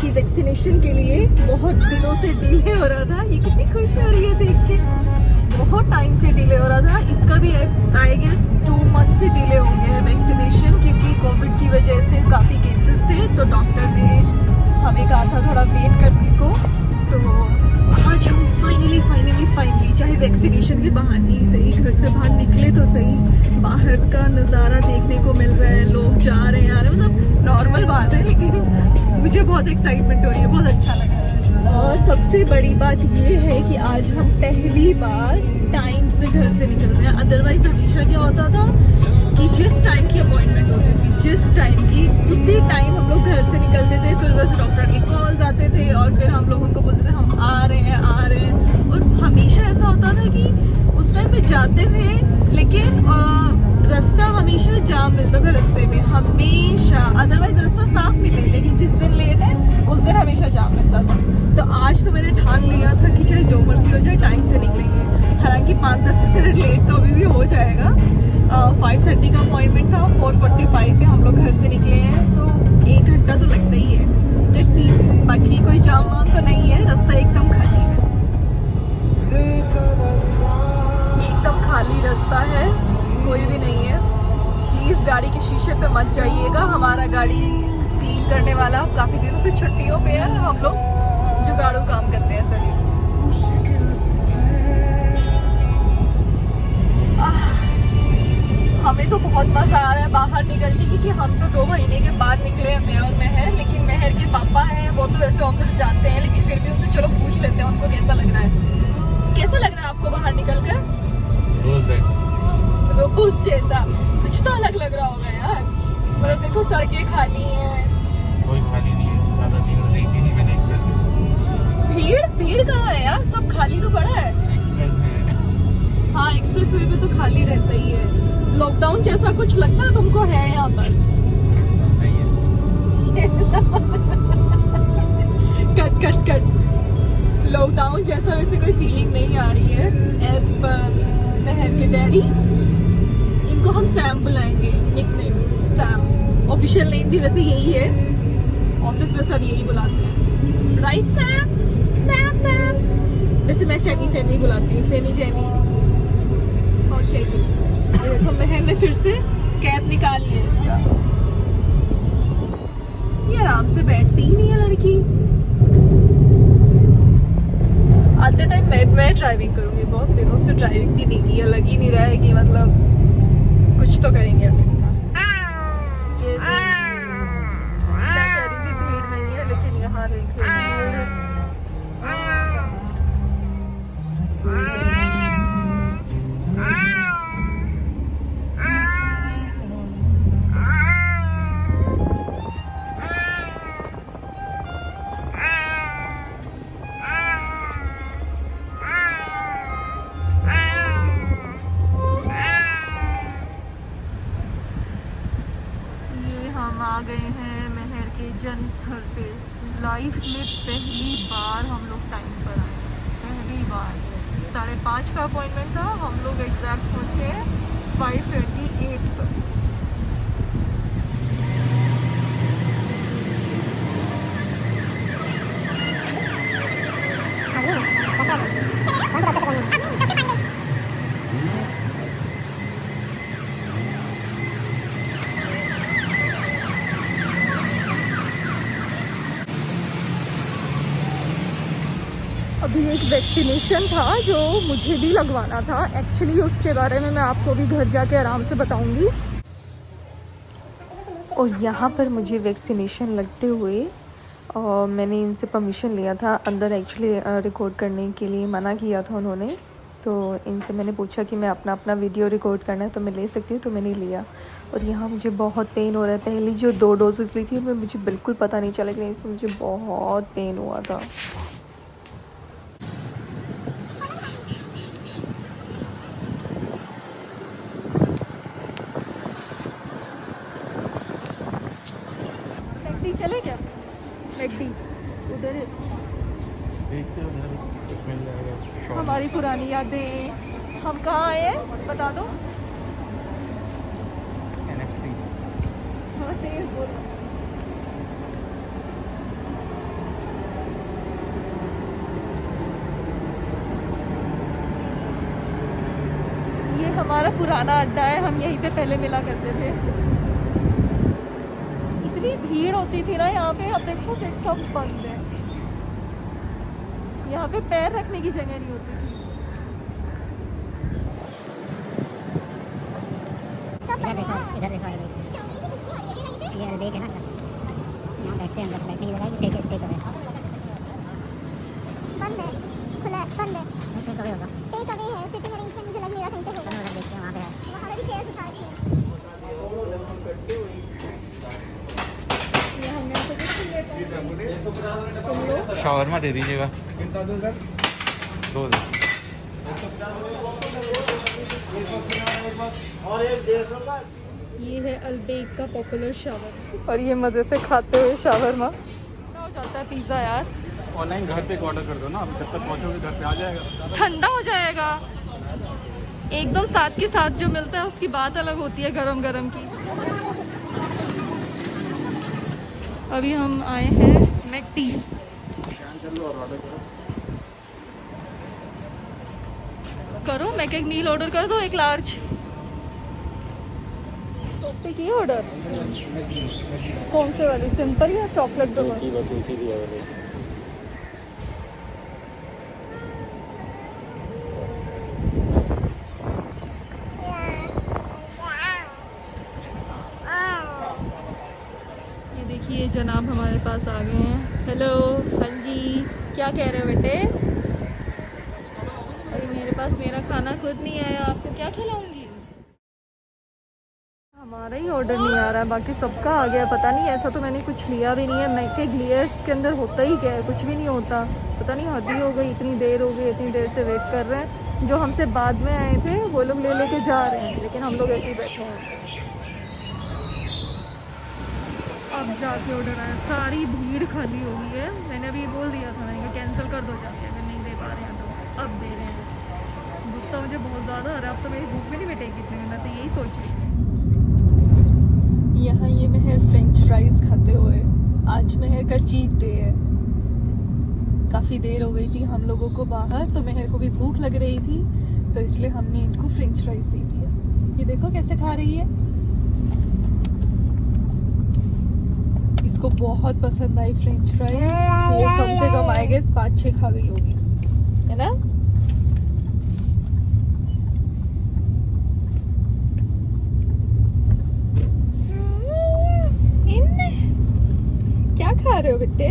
की वैक्सीनेशन के लिए बहुत दिनों से डिले हो रहा था। ये कितनी खुश हो रही है देख के, बहुत टाइम से डिले हो रहा था। इसका भी आई गेस 2 मंथ से डिले हो गया है वैक्सीनेशन, क्योंकि कोविड की वजह से काफ़ी केसेस थे, तो डॉक्टर ने हमें कहा था थोड़ा वेट करने को। तो आज हम फाइनली चाहे वैक्सीनेशन के बहाने ही सही घर से बाहर निकले तो सही, बाहर का नज़ारा देखने को मिल रहा है, लोग जा रहे हैं, आ रहे हैं, मतलब नॉर्मल बात है, लेकिन मुझे बहुत एक्साइटमेंट हो रही है, बहुत अच्छा लग रहा है। और सबसे बड़ी बात ये है कि आज हम पहली बार टाइम से घर से निकल रहे हैं। अदरवाइज हमेशा क्या होता था कि जिस टाइम की अपॉइंटमेंट होती थी, जिस टाइम की, उसी टाइम हम लोग घर से निकलते थे, फिर उधर से डॉक्टर के कॉल्स आते थे और फिर हम लोग उनको बोलते थे हम आ रहे हैं। और हमेशा ऐसा होता था कि उस टाइम पे जाते थे, लेकिन रास्ता हमेशा जाम मिलता था रास्ते में, हमेशा। अदरवाइज रास्ता साफ मिले, लेकिन जिस दिन लेट है उस दिन हमेशा जाम मिलता था। तो आज तो मैंने ठान लिया था कि चाहे जो मर्जी हो जाए टाइम से निकलेंगे। हालांकि 5-10 मिनट लेट तो अभी भी हो जाएगा। 5:30 का अपॉइंटमेंट था, 4:45 पे हम लोग घर से निकले हैं, तो 1 घंटा तो लगता ही है। लेट्स सी, बाकी कोई जाम वाम तो नहीं है, रास्ता एकदम खाली है, एकदम खाली रास्ता है, कोई भी नहीं है। प्लीज़ गाड़ी के शीशे पे मत जाइएगा, हमारा गाड़ी स्टील करने वाला काफ़ी दिनों से छुट्टियों पे है, हम लोग जुगाड़ू काम करते हैं सभी। हमें तो बहुत मज़ा आ रहा है बाहर निकल के, क्योंकि हम तो 2 महीने के बाद निकले हैं, मैं और मेहर। लेकिन मेहर के पापा हैं, वो तो वैसे ऑफिस जाते हैं, लेकिन फिर भी उनसे चलो पूछ लेते हैं उनको कैसा लग रहा है। कैसा लग रहा है आपको बाहर निकल कर? रोज जैसा कुछ तो अलग लग रहा होगा यार। मतलब देखो सड़कें खाली हैं, कोई खाली नहीं है, ज़्यादा भीड़ नहीं थी, नहीं मैंने एक्सप्रेस भीड़ कहाँ है यार, सब खाली तो पड़ा है। एक्सप्रेस में। हाँ, एक्सप्रेस वे पे तो खाली रहता ही है। लॉकडाउन जैसा कुछ लगता है तुमको है यहाँ पर? नहीं है। कट लॉकडाउन जैसा वैसे कोई फीलिंग नहीं आ रही है। एज पर मेहर के डैडी, इनको हम सैम बुलाएंगे, निकनेम सैम। ऑफिशियल नेम भी वैसे यही है, ऑफिस में सब यही बुलाते हैं, राइट सैम? सैम वैसे मैं सैमी बुलाती हूँ, सैमी जैमी। ओके, देखो मेहर ने फिर से कैप निकाल लिया इसका। ये आराम से बैठती ही नहीं है लड़की। आते टाइम मैं ड्राइविंग करूंगी, बहुत दिनों से ड्राइविंग भी नहीं की है, लग ही नहीं रहा है कि मतलब कुछ तो करेंगे अपने साथ। ये भीड़ नहीं है, लेकिन यहाँ देखिए हम आ गए हैं मेहर के जन्म स्थल पे। लाइफ में पहली बार हम लोग टाइम पर आए, पहली बार। 5:30 का अपॉइंटमेंट था, हम लोग एग्जैक्ट पहुँचे 5:28 पर। अभी एक वैक्सीनेशन था जो मुझे भी लगवाना था एक्चुअली, उसके बारे में मैं आपको भी घर जाके आराम से बताऊंगी। और यहाँ पर मुझे वैक्सीनेशन लगते हुए और मैंने इनसे परमिशन लिया था अंदर, एक्चुअली रिकॉर्ड करने के लिए मना किया था उन्होंने। तो इनसे मैंने पूछा कि मैं अपना वीडियो रिकॉर्ड करना है तो मैं ले सकती हूँ, तो मैंने लिया। और यहाँ मुझे बहुत पेन हो रहा है। पहली जो 2 डोजेस ली थी मुझे बिल्कुल पता नहीं चला, लेकिन इसमें मुझे बहुत पेन हुआ था। चले क्या मैकडी उधर देखते हो उधर कुछ मिल जाएगा। हमारी पुरानी यादें, हम कहाँ आए हैं बता दो। NFC। हाँ, तेज बोलो। हमारा पुराना अड्डा है, हम यहीं पे पहले मिला करते थे। इतनी भीड़ होती थी ना यहाँ पे, अब देखो सिर्फ सब बंद है। यहाँ पे पैर रखने की जगह नहीं होती थी। इधर देखो ये देख है ना, यहाँ बैठते हैं, बैठने की जगह टेक टेक अवे बंद है, खुला है, बंद है। टेक अवे होगा, टेक अवे है, सिटिंग अरेंजमेंट मुझे लग नहीं रहा कहीं पे होगा। चलो देखते हैं वहाँ पे है। वहाँ पे भी चेयर दिखा रही है। ये हमने तो कुछ नहीं लेता। तुम लोग शॉर्मा दे दीजिएगा 2 दे। ये है अलबेक का पॉपुलर शावर, और ये मज़े से खाते हुए शावरमा। क्या हो जाता है पिज़्ज़ा यार, ऑनलाइन घर पे ऑर्डर कर दो ना, अब जब तक पहुँचोगे घर पे आ जाएगा। ठंडा हो जाएगा एकदम। साथ के साथ जो मिलता है उसकी बात अलग होती है, गरम गरम की। अभी हम आए हैं मैकडी। करो मैक एक मील ऑर्डर कर दो, 1 लार्ज। तो की ऑर्डर कौन से वाली, सिंपल या चॉकलेट दो? ये देखिए जनाब हमारे पास आ गए हैं। हेलो, हाँ जी, क्या कह रहे हो बेटे? अभी मेरे पास मेरा खाना खुद नहीं आया, आपको क्या खिलाऊंगी? हमारा ही ऑर्डर नहीं आ रहा है, बाकी सबका आ गया। पता नहीं, ऐसा तो मैंने कुछ लिया भी नहीं है। मैके ग्लियर्स के अंदर होता ही क्या है, कुछ भी नहीं होता। पता नहीं हद ही हो गई, इतनी देर हो गई, इतनी देर से वेट कर रहे हैं। जो हमसे बाद में आए थे वो लोग ले लेके जा रहे हैं, लेकिन हम लोग ऐसे ही बैठे हैं। अब जाके ऑर्डर आया, सारी भीड़ खाली हो गई है। मैंने अभी बोल दिया था, मैंने कहा कैंसिल कर दो जाके, अगर नहीं दे पा रहे हैं तो। अब दे रहे हैं। गुस्सा मुझे बहुत ज़्यादा आ रहा है, अब तो मेरी भूख भी नहीं मिटेगी इतने में। मैं तो यही सोच रही थी। यहाँ ये मेहर फ्रेंच फ्राइज खाते हुए। आज मेहर का चीट डे है। काफ़ी देर हो गई थी हम लोगों को बाहर, तो मेहर को भी भूख लग रही थी, तो इसलिए हमने इनको फ्रेंच फ्राइज दे दिया। ये देखो कैसे खा रही है। इसको बहुत पसंद आई फ्रेंच फ्राइज। ये कम से कम आई गेस 5-6 खा गई होगी, है ना? क्या खा रहे हो बेटे?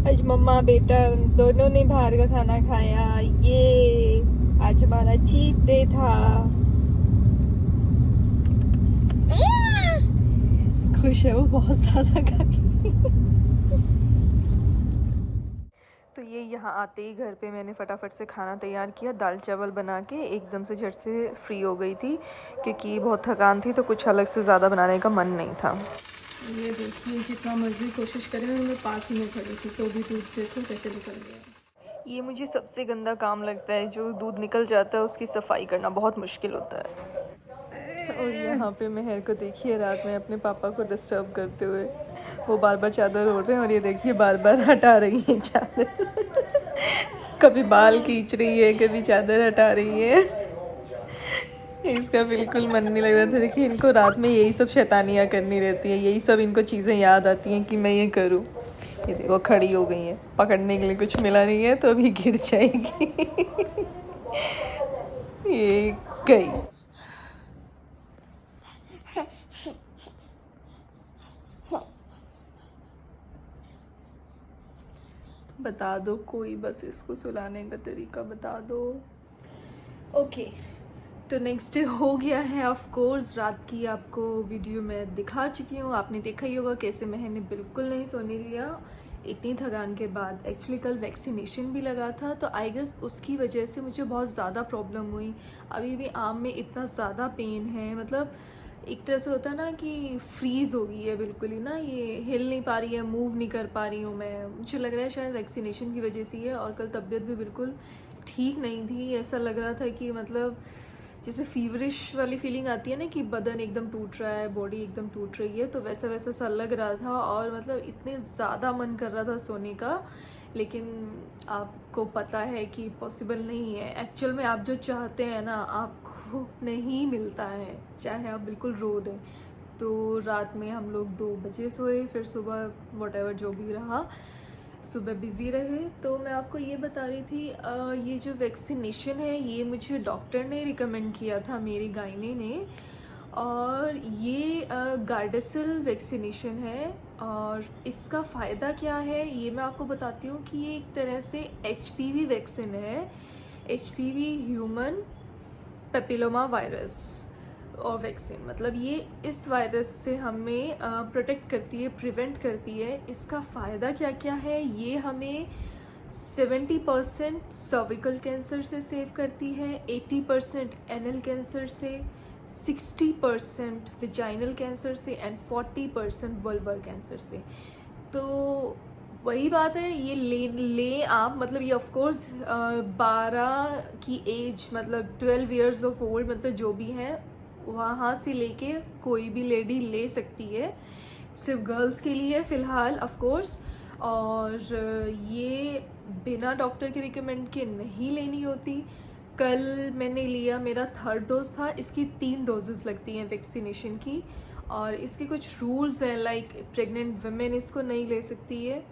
आज मम्मा बेटा दोनों ने बाहर का खाना खाया। ये आज हमारा चीट डे था। खुश है वो बहुत ज़्यादा खा के। तो ये यहाँ आते ही घर पे मैंने फटाफट से खाना तैयार किया। दाल चावल बना के एकदम से झट से फ्री हो गई थी, क्योंकि बहुत थकान थी, तो कुछ अलग से ज़्यादा बनाने का मन नहीं था। ये देखिए, जितना मर्जी कोशिश करें, मैं पास ही में खड़ी थी तो भी दूध देखो कैसे निकल गया। ये मुझे सबसे गंदा काम लगता है, जो दूध निकल जाता है उसकी सफाई करना बहुत मुश्किल होता है। और यहाँ पे मेहर को देखिए रात में अपने पापा को डिस्टर्ब करते हुए, वो बार बार चादर ओढ़ रहे हैं, और ये देखिए बार बार हटा रही है चादर। कभी बाल खींच रही है, कभी चादर हटा रही है। इसका बिल्कुल मन नहीं लग रहा था। देखिए इनको रात में यही सब शैतानियाँ करनी रहती है, यही सब इनको चीज़ें याद आती हैं कि मैं ये करूँ। ये देखो खड़ी हो गई है, पकड़ने के लिए कुछ मिला नहीं है तो अभी गिर जाएगी। ये गई। बता दो कोई, बस इसको सुलाने का तरीका बता दो। ओके, तो नेक्स्ट डे हो गया है। ऑफ कोर्स रात की आपको वीडियो में दिखा चुकी हूँ, आपने देखा ही होगा कैसे मैंने बिल्कुल नहीं सोने दिया इतनी थकान के बाद। एक्चुअली कल वैक्सीनेशन भी लगा था, तो आई गेस उसकी वजह से मुझे बहुत ज़्यादा प्रॉब्लम हुई। अभी भी आर्म में इतना ज़्यादा पेन है, मतलब एक तरह से होता है ना कि फ्रीज़ हो गई है बिल्कुल ही ना, ये हिल नहीं पा रही है, मूव नहीं कर पा रही हूँ मैं। मुझे लग रहा है शायद वैक्सीनेशन की वजह से ही है। और कल तबीयत भी बिल्कुल ठीक नहीं थी, ऐसा लग रहा था कि मतलब जैसे फीवरिश वाली फीलिंग आती है ना, कि बदन एकदम टूट रहा है, बॉडी एकदम टूट रही है, तो वैसा वैसा सा लग रहा था। और मतलब इतने ज़्यादा मन कर रहा था सोने का लेकिन आपको पता है कि पॉसिबल नहीं है। एक्चुअल में आप जो चाहते हैं ना आपको नहीं मिलता है, चाहे आप बिल्कुल रो दें। तो रात में हम लोग 2 बजे सोए, फिर सुबह वॉटेवर जो भी रहा, सुबह बिज़ी रहे। तो मैं आपको ये बता रही थी ये जो वैक्सीनेशन है ये मुझे डॉक्टर ने रिकमेंड किया था, मेरी गायनी ने। और ये गार्डेसिल वैक्सीनेशन है और इसका फ़ायदा क्या है ये मैं आपको बताती हूँ कि ये एक तरह से HPV वैक्सीन है। HPV ह्यूमन पेपिलोमा वायरस और वैक्सीन, मतलब ये इस वायरस से हमें प्रोटेक्ट करती है, प्रिवेंट करती है। इसका फ़ायदा क्या क्या है, ये हमें 70% सर्विकल कैंसर से सेव करती है, 80% एनल कैंसर से, 60% विजाइनल कैंसर से एंड 40% वल्वर कैंसर से। तो वही बात है, ये ले आप, मतलब ये ऑफ कोर्स 12 की एज, मतलब 12 इयर्स ऑफ ओल्ड, मतलब जो भी है वहाँ से लेके कोई भी लेडी ले सकती है, सिर्फ गर्ल्स के लिए फ़िलहाल ऑफ कोर्स। और ये बिना डॉक्टर के रिकमेंड के नहीं लेनी होती। कल मैंने लिया, मेरा 3rd डोज था। इसकी 3 डोजेस लगती हैं वैक्सीनेशन की, और इसके कुछ रूल्स हैं, लाइक प्रेग्नेंट वुमेन इसको नहीं ले सकती है,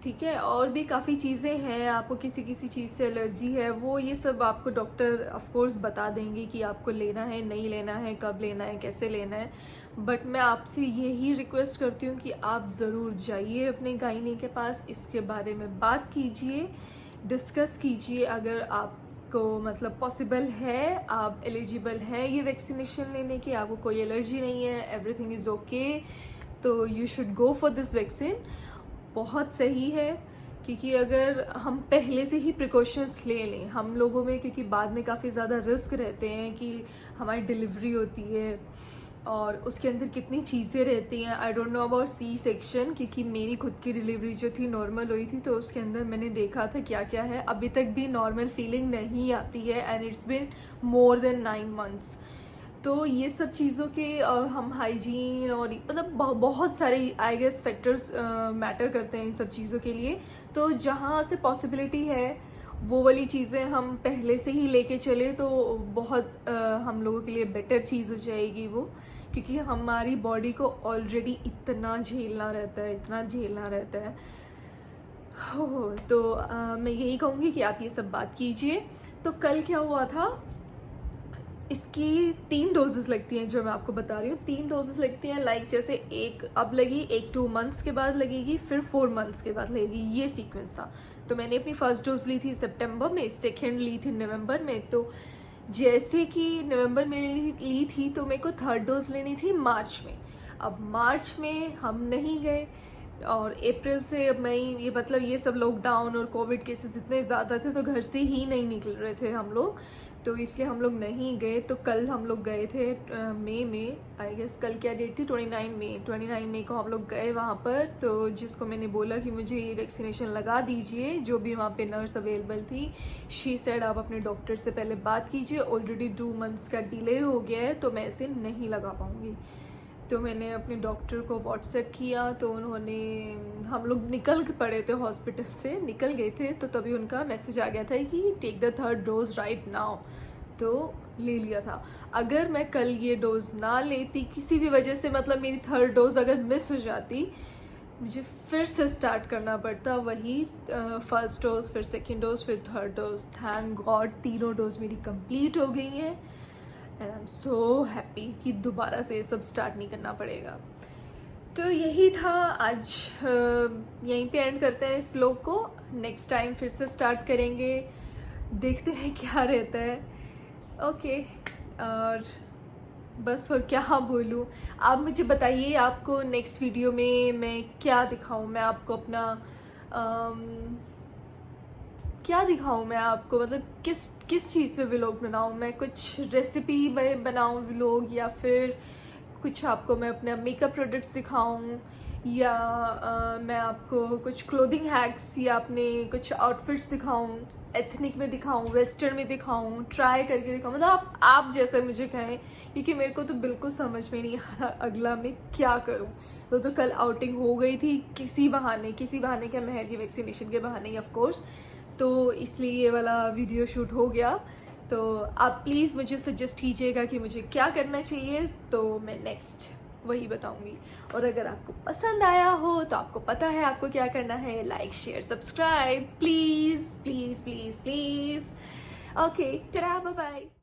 ठीक है। और भी काफ़ी चीज़ें हैं, आपको किसी चीज़ से एलर्जी है, वो ये सब आपको डॉक्टर ऑफ कोर्स बता देंगे कि आपको लेना है, नहीं लेना है, कब लेना है, कैसे लेना है। बट मैं आपसे यही रिक्वेस्ट करती हूँ कि आप ज़रूर जाइए अपने गायनी के पास, इसके बारे में बात कीजिए, डिस्कस कीजिए। अगर आपको मतलब पॉसिबल है, आप एलिजिबल हैं ये वैक्सीनेशन लेने की, आपको कोई एलर्जी नहीं है, एवरीथिंग इज़ ओके, तो you should go for this vaccine. बहुत सही है, क्योंकि अगर हम पहले से ही प्रिकॉशंस ले लें हम लोगों में, क्योंकि बाद में काफ़ी ज़्यादा रिस्क रहते हैं कि हमारी डिलीवरी होती है और उसके अंदर कितनी चीज़ें रहती हैं। आई डोंट नो अबाउट C-सेक्शन, क्योंकि मेरी खुद की डिलीवरी जो थी नॉर्मल हुई थी, तो उसके अंदर मैंने देखा था क्या क्या है। अभी तक भी नॉर्मल फीलिंग नहीं आती है and it's been more than 9 months. तो ये सब चीज़ों के हम हाइजीन और मतलब बहुत सारे आई गेस फैक्टर्स मैटर करते हैं इन सब चीज़ों के लिए। तो जहाँ से पॉसिबिलिटी है वो वाली चीज़ें हम पहले से ही लेके चले तो बहुत हम लोगों के लिए बेटर चीज़ हो जाएगी वो, क्योंकि हमारी बॉडी को ऑलरेडी इतना झेलना रहता है, इतना झेलना रहता है। तो मैं यही कहूँगी कि आप ये सब बात कीजिए। तो कल क्या हुआ था, इसकी 3 डोजेस लगती हैं, जो मैं आपको बता रही हूँ 3 डोजेस लगती हैं। लाइक जैसे एक अब लगी, एक 2 मंथ्स के बाद लगेगी, फिर 4 मंथ्स के बाद लगेगी, ये सीक्वेंस था। तो मैंने अपनी फर्स्ट डोज ली थी सितंबर में, सेकेंड ली थी नवंबर में। तो जैसे कि नवंबर में ली थी तो मेरे को 3rd डोज लेनी थी मार्च में। अब मार्च में हम नहीं गए और अप्रैल से मई, ये मतलब ये सब लॉकडाउन और कोविड केसेस इतने ज़्यादा थे तो घर से ही नहीं निकल रहे थे हम लोग, तो इसलिए हम लोग नहीं गए। तो कल हम लोग गए थे मई में, आई गेस कल क्या डेट थी, 29 मई को हम लोग गए वहाँ पर। तो जिसको मैंने बोला कि मुझे ये वैक्सीनेशन लगा दीजिए, जो भी वहाँ पे नर्स अवेलेबल थी, शी सेड आप अपने डॉक्टर से पहले बात कीजिए, ऑलरेडी 2 मंथ्स का डिले हो गया है तो मैं इसे नहीं लगा पाऊँगी। तो मैंने अपने डॉक्टर को व्हाट्सएप किया, तो उन्होंने, हम लोग निकल पड़े थे हॉस्पिटल से, निकल गए थे, तो तभी उनका मैसेज आ गया था कि take the 3rd dose right now. तो ले लिया था। अगर मैं कल ये डोज ना लेती किसी भी वजह से, मतलब मेरी 3rd डोज अगर मिस हो जाती, मुझे फिर से स्टार्ट करना पड़ता वही, फर्स्ट डोज, फिर 2nd डोज, फिर 3rd dose. Thank God 3 dose मेरी कंप्लीट हो गई हैं and I am so happy कि दोबारा से ये सब स्टार्ट नहीं करना पड़ेगा। तो यही था आज, यहीं पे एंड करते हैं इस ब्लॉग को। नेक्स्ट टाइम फिर से स्टार्ट करेंगे, देखते हैं क्या रहता है। ओके, और बस और क्या बोलूँ, आप मुझे बताइए आपको नेक्स्ट वीडियो में मैं क्या दिखाऊं, मैं आपको अपना क्या दिखाऊं मैं आपको, मतलब किस चीज़ पे व्लॉग बनाऊं मैं, कुछ रेसिपी में बनाऊं व्लॉग, या फिर कुछ आपको मैं अपने मेकअप प्रोडक्ट्स दिखाऊं, या मैं आपको कुछ क्लोथिंग हैक्स या अपने कुछ आउटफिट्स दिखाऊं, एथनिक में दिखाऊं, वेस्टर्न में दिखाऊं, ट्राई करके दिखाऊं, मतलब आप जैसे मुझे कहें, क्योंकि मेरे को तो बिल्कुल समझ में नहीं आ रहा अगला मैं क्या करूं। तो कल आउटिंग हो गई थी किसी बहाने क्या, महर की वैक्सीनेशन के बहाने ही ऑफ कोर्स, तो इसलिए ये वाला वीडियो शूट हो गया। तो आप प्लीज़ मुझे सजेस्ट कीजिएगा कि मुझे क्या करना चाहिए, तो मैं नेक्स्ट वही बताऊंगी। और अगर आपको पसंद आया हो तो आपको पता है आपको क्या करना है, like share subscribe please please please please. Okay, tata, bye bye.